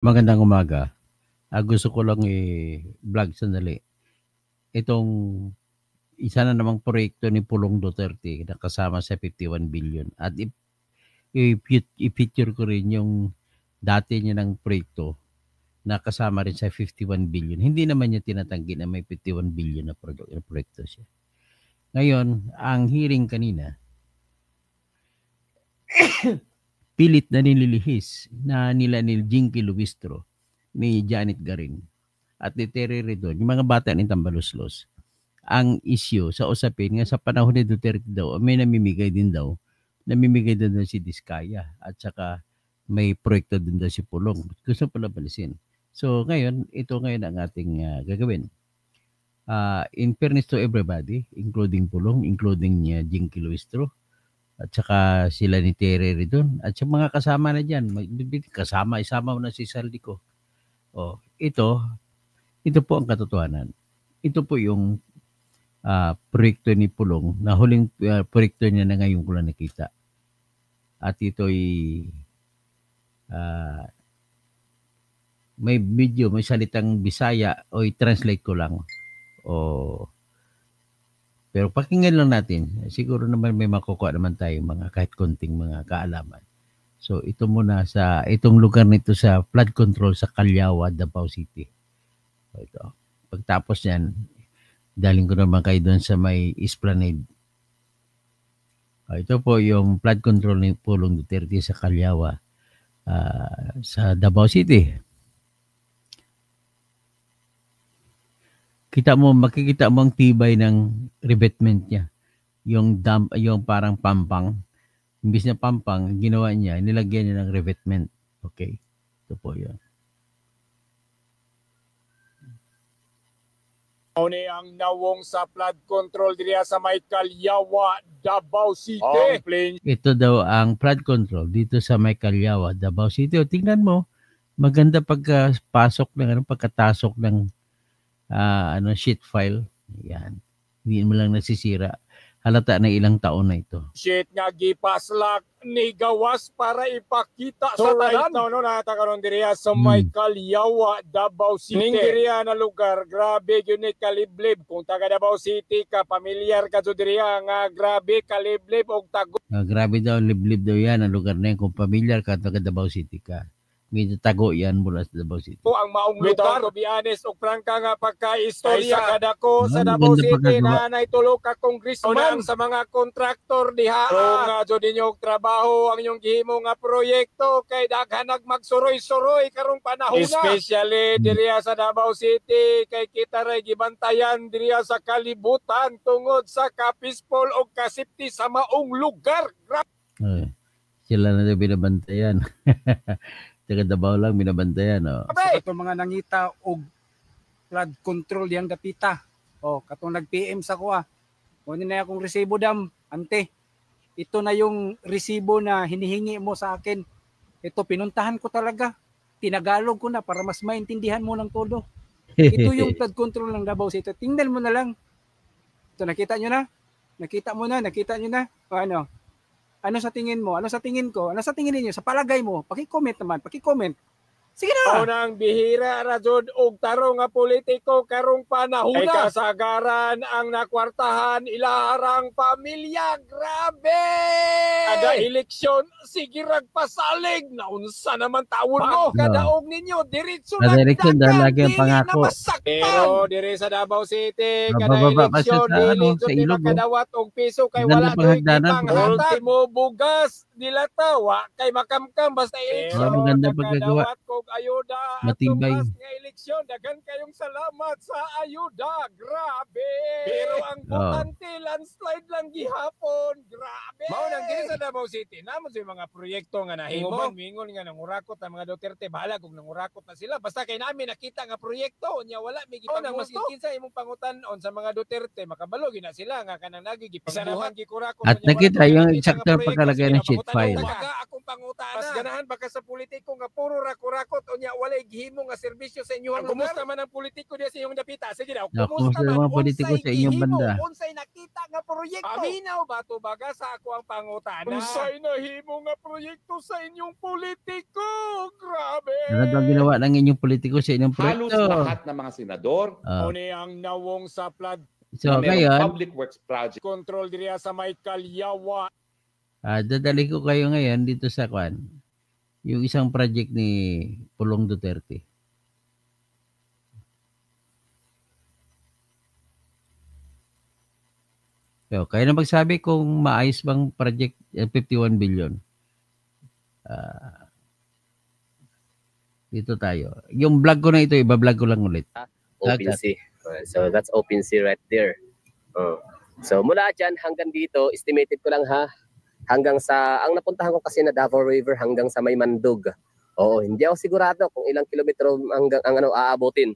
Magandang umaga. Gusto ko lang i-vlog sandali. Itong isa na namang proyekto ni Pulong Duterte na kasama sa 51 billion at i-feature ko rin yung dati niya ng proyekto na kasama rin sa 51 billion. Hindi naman niya tinatanggi na may 51 billion na proyekto siya. Ngayon, ang hearing kanina, pilit na nililihis na nila ni Jinky Luistro, ni Janet Garin, at ni Terry Redon, yung mga bata ni Tambaluslos, ang issue sa usapin nga sa panahon ni Duterte daw, may namimigay din daw si Diskaya at saka may proyekto din daw si Pulong. Gusto pala balisin. So ngayon, ito ngayon ang ating gagawin. In fairness to everybody, including Pulong, including Jinky Luistro, at saka sila ni Terry Redon, at sa mga kasama na dyan, isama mo na si Saldico. Ito po ang katotohanan. Ito po yung proyekto ni Pulong na huling proyekto niya na ngayon ko lang nakita. At ito'y may video, may salitang Bisaya o i-translate ko lang. Pero pakinggan lang natin. Siguro naman may makukuha naman tayo mga kahit konting mga kaalaman. So ito muna sa itong lugar nito sa flood control sa Calyawa, Davao City. Ito. Pagtapos niyan, daling ko naman kayo doon sa may Esplanade. Ito po yung flood control ni Pulong Duterte sa Calyawa, sa Davao City. Makikita mo ang tibay ng revetment niya. Yung parang pampang. Imbis na pampang, ginawa niya, nilagyan niya ng revetment. Okay? Ito po yun. Ni ang nawong sa flood control diriya sa may Calyawa, Davao City. Ito daw ang flood control dito sa may Calyawa, Davao City. O tingnan mo, maganda pagkapasok ng pagkatasok ng sheet file. Yan. Hindi mo lang nasisira. Halata na ilang taon na ito. Sheet nga gipaslak ni gawas para ipakita sa tanan. No, natakaroon diriya sa may Calyawa, Davao City. Ning diriya na lugar, grabe yun ni kaliblib. Kung taga Davao City ka, familiar ka so diriya nga grabe kaliblib og tago. Grabe daw, liblib daw yan ang lugar na yan. Kung familiar ka, taga Davao City ka. Medyo tago yan mula sa Davao City. Po ang maong lugar, to be honest, o prangka nga pagka-istorya kadako sa Davao City na naitulo ka congressman sa mga kontraktor diha. So nga jo dinyo trabaho ang inyong gihimo nga proyekto kay daghan magsuroy-suroy karong panahon. Especially diriya sa Davao City kay kita ray gibantayan diriya sa kalibutan tungod sa kapispol o kasipti sa maong lugar. Sila na binabantayan. Taga Davao lang binabantayan. Sa katong mga nangita og flood control yang dapita. Katong nag-PM sa kuha. Kunin na akong resibo dam, ante. Ito na yung resibo na hinihingi mo sa akin. Ito pinuntahan ko talaga. Tinagalog ko na para mas maintindihan mo ng todo. Ito yung flood control ng Davao City. Tingnan mo na lang. Ito nakita nyo na? Nakita nyo na? Ano? Ano sa tingin mo? Ano sa tingin ko? Ano sa tingin niyo? Sa palagay mo? Paki-comment naman. Paki-comment. Sige na. Unang bihira ra jud og tarong nga politiko karong panahon. Ay kasagaran ang nakwartahan ilaharang pamilya. Grabe! Kada eleksyon sige ragpasalig na unsa naman taon mo. Kadaog ninyo diretso na lagi ang pangako. Pero diri sa Davao City kada eleksyon dili jud makadawat og piso kay wala doy panghatag mo bugas dilatawa kay makamkam basta maganda pagkagawa. Ayuda matibay nga eleksyon daghan kayong salamat sa ayuda, grabe. Pero ang butante landslide lang gihapon, grabe. Mao nang diri sa Davao City namo sa mga proyekto nga nahimo mingon nga nangurakot ang mga Duterte bahala kung nangurakot na sila basta kay namin nakita nga proyekto nya wala mi gipanguto mas kinsa imong pangutan-on sa mga Duterte makabalo gina sila nga kanang nagigipanguhan gikurakot at nakita yung eksakto pagkalagay ng sheet file. Akong pangutana ganahan baka sa politiko nga puro rakurak dakot unya walay gihimo nga serbisyo sa inyong lugar. Kumusta man ang politiko diya sa inyong dapita? Sige daw. Kumusta man mga politiko sa inyong banda? Unsay nakita nga proyekto? Aminaw ba to baga sa ako ang pangutana? Unsay nahimo nga proyekto sa inyong politiko? Grabe. Ano daw ginawa ng inyong politiko sa inyong Halos proyekto? lahat ng mga senador Uni ang nawong sa flood So na mayroong ngayon, public works project. control diriya sa may Kalyawa. dadali ko kayo ngayon dito sa Kwan. Yung isang project ni Pulong Duterte. So, kayo na magsabi kung maayos bang project 51 billion. Dito tayo. Yung vlog ko na ito, iba-vlog ko lang ulit. OpenSea. So that's OpenSea right there. So mula dyan hanggang dito, estimated ko lang ha, hanggang sa, ang napuntahan ko kasi na Davao River hanggang sa may Mandog. Oo, hindi ako sigurado kung ilang kilometro hanggang ang aabutin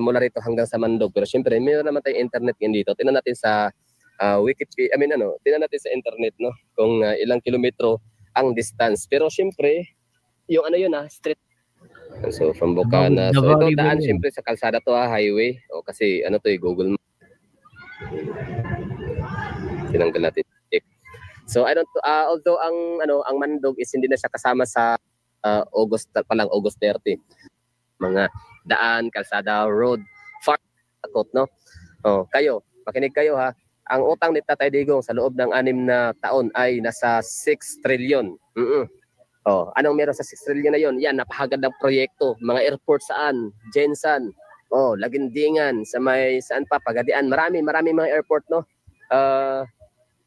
mula rito hanggang sa Mandog. Pero syempre, mayroon naman tayong internet ngayon dito. Tingnan natin sa Wikipedia, tingnan natin sa internet, no, kung ilang kilometro ang distance. Pero syempre, yung street. So from Bocana, so ito daan syempre sa kalsada to, highway. O kasi Google Map. Tinanggal natin. So although ang Mandog is hindi na siya kasama sa August 30. Mga daan, kalsada, road, farm, takot, no? Kayo, makinig kayo ha. Ang utang ni Tatay Digong sa loob ng 6 na taon ay nasa 6 trillion. Anong meron sa 6 trillion na yon? Yan, napahagad ng proyekto. Mga airport saan? Jensan. Lagindingan. Saan pa? Pagadian. Marami mga airport, no?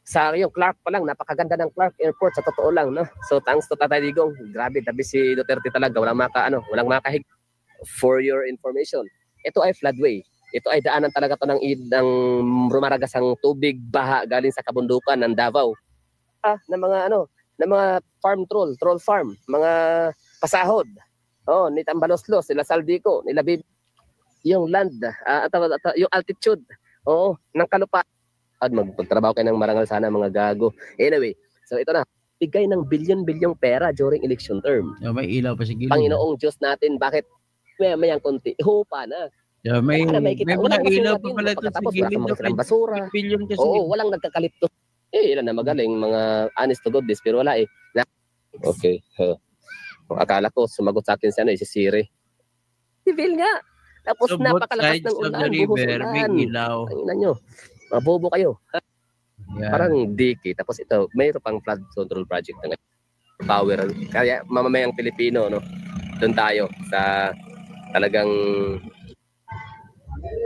Sa yung Clark pa lang, napakaganda ng Clark Airport sa totoo lang, no? So thanks to Tatay Digong, grabe, tabi si Duterte talaga, walang makahig. For your information, ito ay floodway. Ito ay daanan talaga to ng rumaragasang tubig, baha galing sa kabundukan ng Davao. Ng mga farm troll farm, mga pasahod. Ni Tambaloslos, nila Saldico, nila Bib, yung land, yung altitude, ng kalupa. At magtrabaho kayo ng marangal sana mga gago. Anyway, so ito na. Bigay ng bilyon-bilyong pera during election term. May ilaw pa siguro. Panginoong Diyos natin, bakit mayang konti? Hupa na. May mga ilaw pa pala ito sa gilid. Basura. Bilyon kasi. Walang nagkakalipto. Ilan na magaling, mga honest to God this, pero wala . Okay. Akala ko, sumagot sa akin si Siri. Civil nga. Tapos napakalakas ng ulan. May ilaw. Tingnan nyo. Mabobo kayo. Yeah. Parang diki. Tapos ito, mayroon pang flood control project na power. Kaya mamamayang Pilipino, no? Doon tayo sa talagang...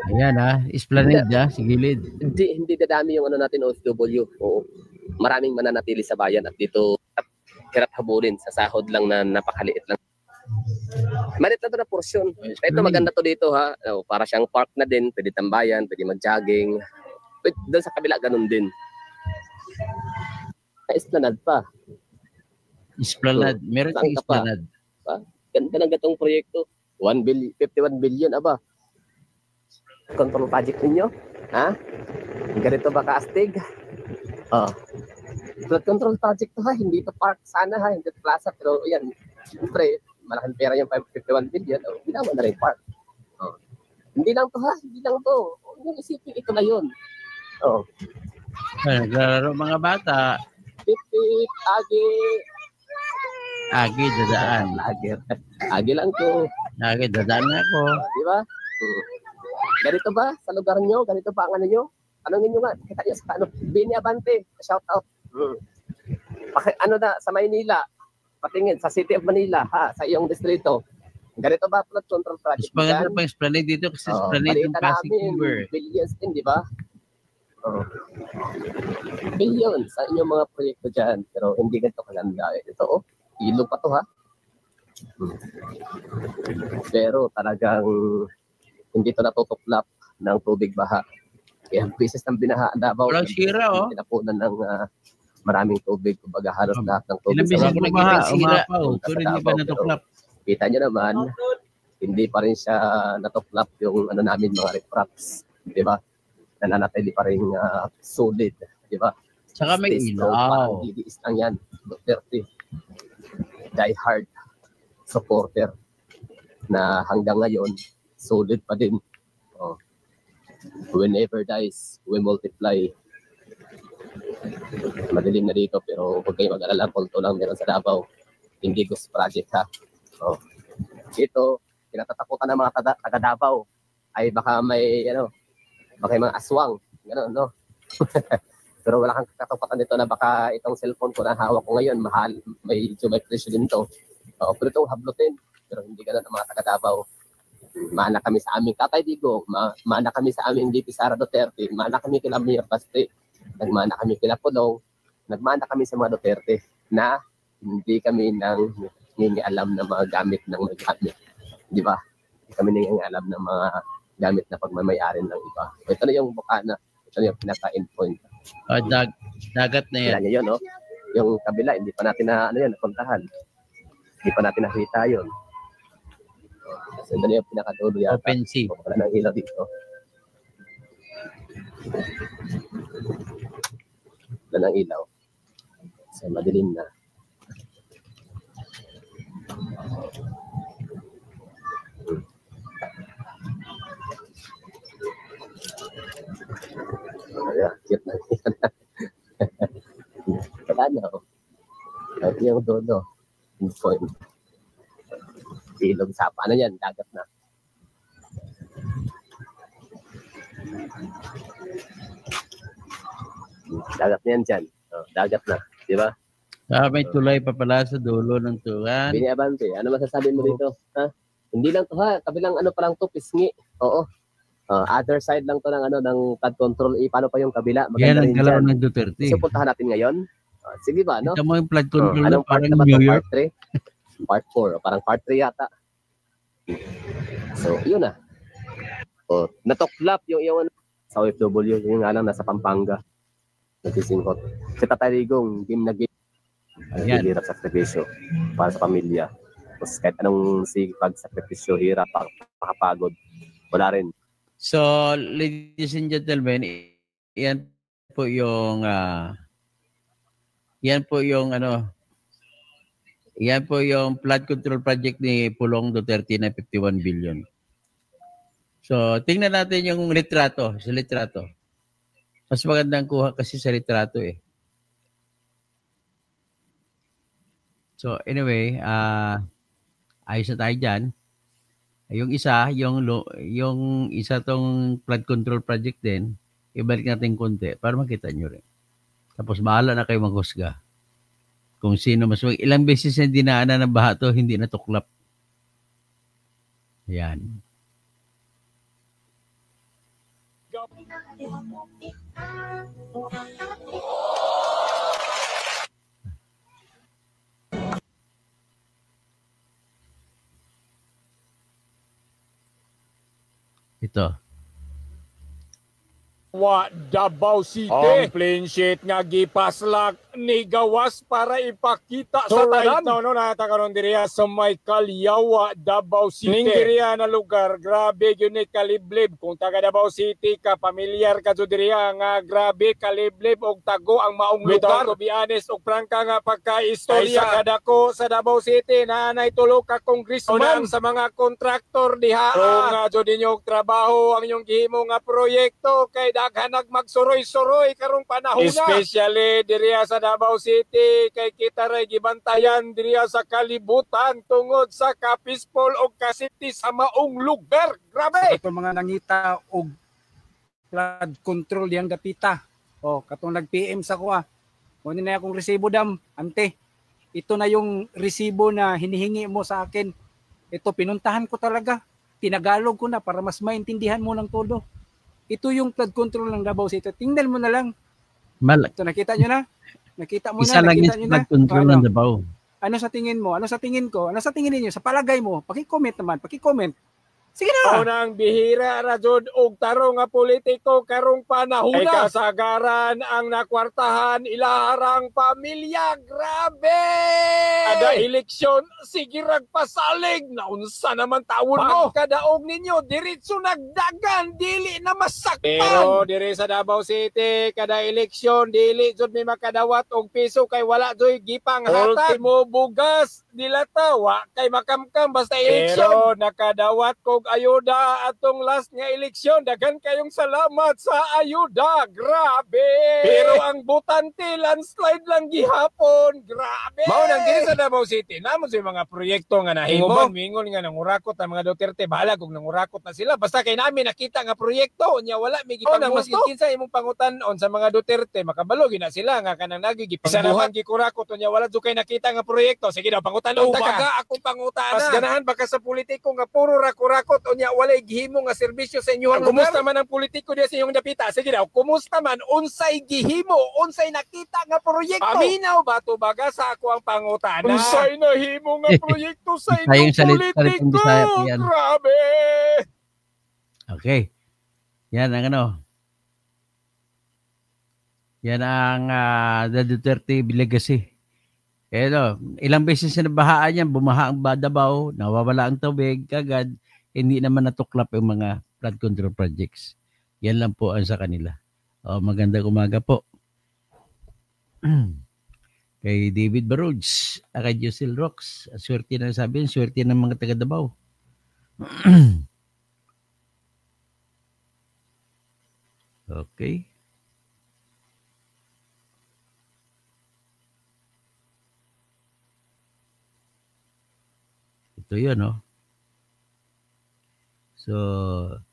Ayan Esplanade sa gilid. Hindi dadami yung natin OFW. Oo. Maraming mananatili sa bayan at dito hirap habulin sa sahod lang na napakaliit lang. Malit na ito na porsyon. Ito maganda to dito ha. Para siyang park na din. Pwede tambayan, pwede mag-jogging. Doon sa kabila, ganun din. Esplanade pa. Esplanade. Meron kang Esplanade. Ganda ng gatong proyekto. 51 billion, aba. Control project ninyo? Ha? Ganito ba kaastig? Flood control project to ha. Hindi to park sana ha. Hindi to plaza. Pero yan, siyempre, malaking pera yung 51 billion. Ginawa na rin park. Hindi lang to ha. Hindi lang to. Yung isipin, ito na yun. Naglaro mga bata. Pipit, Agi, dadaan. Agi lang to. Agi, dadaan na ako. Di ba? Ganito ba sa lugar nyo? Ganito ba ang nyo? Anong nyo nga? Kita nyo sa Bini Abante. Shout out. Sa Maynila. Patingin sa City of Manila. Sa iyong distrito. Ganito ba flood control project? Mas maganda pa Esplanade dito kasi Esplanade yung Pasig River. Billions din, di ba? Billions sa inyong mga proyekto dyan. Pero hindi ganito kalanda. Ito, ilog pa to ha. Pero talagang hindi ito natutuklap ng tubig baha. Kaya ang pieces ng binaha Davao. Walang sira Pinapunan ng maraming tubig. Kumbaga halos lahat ng tubig. Ilang beses mo baha, umapaw. Pero hindi pa natuklap. Kita nyo naman, hindi pa rin siya natuklap yung namin mga ripraps. Di ba? Nananatili pa rin solid, di ba? Saka may ilaw. Didiis lang yan. Duterte. Die hard supporter. na hanggang ngayon, solid pa din. Oh. Whenever dies, we multiply. Madilim na dito pero huwag kayo mag-alala, kulto lang meron sa Davao. Hindi ghost project ha. Oh. Ito, kinatatakutan ng mga taga Davao ay baka may baka may mga aswang, gano'n, no? Pero wala kang katapatan dito na baka itong cellphone ko na hawak ko ngayon, mahal, may presyo din to. Pero itong hablutin, pero hindi gano'n ang mga taga Davao. Maana kami sa aming Tatay Digong, maana kami sa aming VP Sara Duterte, maana kami kila Mayor Baste, nagmana kami kila Pulong, nagmana kami sa mga Duterte na hindi kami nangingialam ng mga gamit ng mga gamit. Di ba? Hindi kami nangingialam ng mga gamit na pagmamayari ng iba. Ito na yung bukana, ito na yung pinaka-end point. Dagat na yan. Kailan yun, no? Yung kabila, hindi pa natin napuntahan. Hindi pa natin nakita yun. So, ito na yung pinaka-dulo yata. Open sea. Wala nang ilaw dito. Wala nang ilaw. So, madilim na. Cute na yan. Wala na. Ito yung dodo. Point. Ilog sapa na yan. Dagat na. Dagat na yan dyan. Dagat na. Di ba? May tulay pa pala sa dulo ng tuwan. Bini Abante, ano masasabi mo dito? Ha? Hindi lang to ha. Kabilang pa lang to, pisngi. Oo. Other side lang to ng flood control. Paano pa yung kabila? Yan ang galaw ng Duterte. So, puntahan natin ngayon. Sige ba, no? Ito mo yung flood control anong part na ba New to? York? Part 4. Parang part 3 yata. So, yun na. Natoklap yung sa OFW. Yung nga lang nasa Pampanga. Nagsisinghot. Si Tatay Digong, game na game. Hirap sakripisyo para sa pamilya. Tapos kahit anong sakripisyo, hirap, pakapagod. Wala rin. So, ladies and gentlemen, yan po yung flood control project ni Pulong Duterte na 51 billion. So, tingnan natin yung litrato, sa litrato. Mas magandang kuha kasi sa litrato eh. So, anyway, ayos na tayo dyan. Yung isa tong flood control project din, ibalik natin konti para makita nyo rin. Tapos bahala na kayo maghusga. Kung sino mas ilang beses na dinaanan ng baha to, hindi natuklap. Yan. Ito. Davao City. Ang plain sheet nga gipaslak ni gawas para ipakita sa tanan. No, natakaroon diriya sa may Kalyawa, Davao City. Ning diriya na lugar, grabe yun kaliblib. Kung taga Davao City ka, pamilyar ka so diriya nga grabe kaliblib og tago ang maong lugar. To be honest, og prangka nga pagka-istorya kadako sa Davao City na naitulo ka congressman sa mga kontraktor diha. Kung nga jud ninyo trabaho ang inyong gihimo nga proyekto kay daghanag magsuroy-suroy karong panahon na. Especially diriya sa Davao City kay kita ray gibantayan diriya sa kalibutan tungod sa ka-peaceful o ka-safety sa maong lugar. Grabe! Ito mga nangita og flood control yang dapita. Katong nag-PM sa kuha. Kunin na akong resibo dam, ante. Ito na yung resibo na hinihingi mo sa akin. Ito pinuntahan ko talaga. Tinagalog ko na para mas maintindihan mo ng todo. Ito yung flood control ng Davao City. Tingnan mo na lang. Ito, nakita nyo na? Nakita mo Isa na? Lang yung flood control ng Davao. Ano sa tingin mo? Ano sa tingin ko? Ano sa tingin niyo? Sa palagay mo? Paki-comment naman. Paki-comment. Sige na. Unang bihira ra jud og tarong nga politiko karong panahon. Ay kasagaran ang nakwartahan ilaharang pamilya. Grabe! Ada eleksyon, sige ragpasalig. Naunsa naman tawon mo? Pagkadaog ninyo, diretso nagdagan, dili na masaktan. Pero diri sa Davao City, kada eleksyon, dili jud may makadawat og piso kay wala joy gipang hatag. Ultimo bugas, dilata, wa kay makamkam basta eleksyon. Pero nakadawat kog ayuda atong last nga eleksyon. Dagan kayong salamat sa ayuda. Grabe! Pero ang butante, landslide lang gihapon. Grabe! Mao nang diri sa Davao City, namon sa mga proyekto nga nahimo. Mingon nga nangurakot ang mga Duterte. Bahala kung nangurakot na sila. Basta kay namin nakita nga proyekto. Nya wala may gipanggusto. Mas kinsa imong pangutan-on sa mga Duterte. Makabalo gina sila nga kanang nagigipangbuhat. Isa naman gikurakot. Nya wala dyan kayo nakita nga proyekto. Sige daw, pangutan-on ta ka. Baga akong pangutana. Mas ganahan baka sa politiko nga puro rakurakot. Unya walay gihimo nga serbisyo sa inyong lugar. Kumusta man ang politiko diya sa inyong dapita? Sige daw, kumusta man unsay gihimo, unsay nakita nga proyekto? Paminaw ba to baga sa ako ang pangutana? Unsay nahimo nga proyekto sa inyong politiko? Grabe! Okay. Yan ang ano. Yan ang the Duterte legacy. Kaya ilang beses na nabahaan yan, bumaha ang Davao, nawawala ang tubig, kagad, hindi naman natuklap yung mga flood control projects. Yan lang po ang sa kanila. Magandang umaga po. Kay David Baruch, kay Josel Rox, swerte na sabi, swerte ng mga taga Davao. Okay. Ito yun, no? So,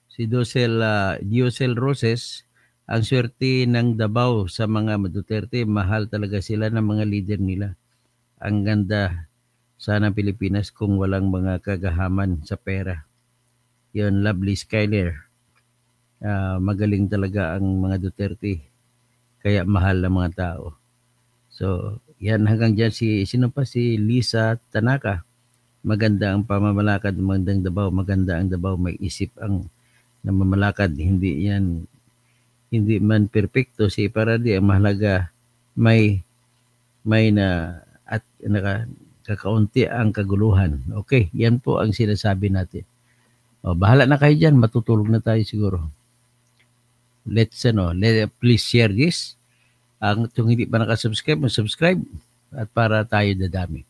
si Diosel Roses, ang swerte ng Davao sa mga Duterte, mahal talaga sila ng mga leader nila. Ang ganda sana Pilipinas kung walang mga kagahaman sa pera. Yun, Lovely Skyler. Magaling talaga ang mga Duterte. Kaya mahal ng mga tao. So, yan hanggang dyan sino pa? Si Lisa Tanaka. Maganda ang pamamalakad, magandang Davao, maganda ang Davao, may isip ang namamalakad, hindi man perpekto si Paradi, ang mahalaga may na at kakaunti ang kaguluhan. Okay, yan po ang sinasabi natin. Bahala na kayo dyan, matutulog na tayo siguro. Please share this. Kung hindi pa nakasubscribe, mag-subscribe at para tayo dadami.